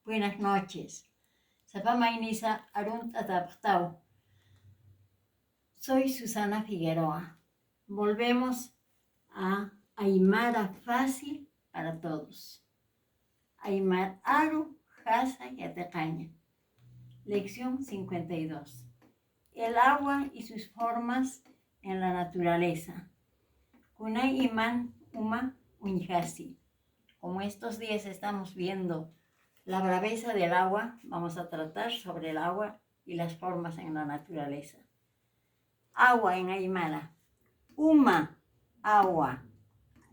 Buenas noches. Sapamainisa Arun Tataptau. Soy Susana Figueroa. Volvemos a Aymara fácil para todos. Aymar Aru Jasa Yatecaña. Lección 52. El agua y sus formas en la naturaleza. Kunay Iman Uma Uñjasi. Como estos días estamos viendo la braveza del agua, vamos a tratar sobre el agua y las formas en la naturaleza. Agua en Aymara. Uma, agua.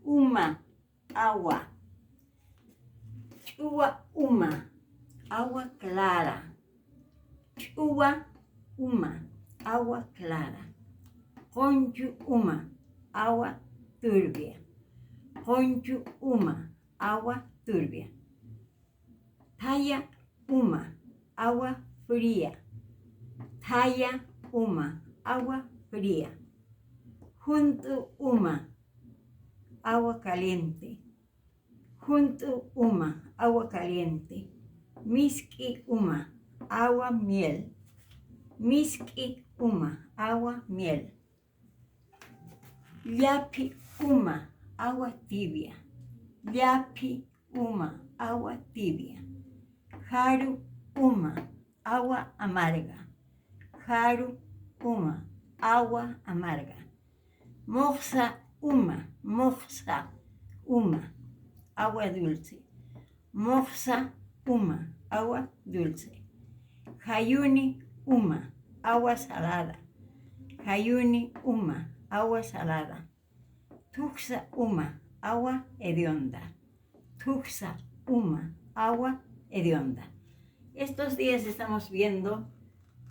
Uma, agua. Chua, uma, agua clara. Chua, uma, agua clara. Conchu, uma, agua turbia. Conchu, uma, agua turbia. Taya, uma, agua fría. Taya, uma, agua fría. Junto, uma, agua caliente. Junto, uma, agua caliente. Miski, uma, agua miel. Miski, uma, agua miel. Llapi, uma, agua tibia. Llapi, uma, agua tibia. Haru, uma, agua amarga. Haru, uma, agua amarga. Moxa, uma, agua dulce. Moxa, uma, agua dulce. Hayuni, uma, agua salada. Hayuni, uma, agua salada. Tuxa, uma, agua hedionda. Tuxa, uma, agua hedionda. Estos días estamos viendo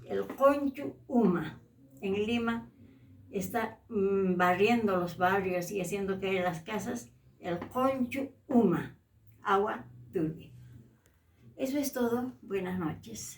el conchu uma. En Lima está barriendo los barrios y haciendo caer las casas. El conchu uma, agua turbia. Eso es todo. Buenas noches.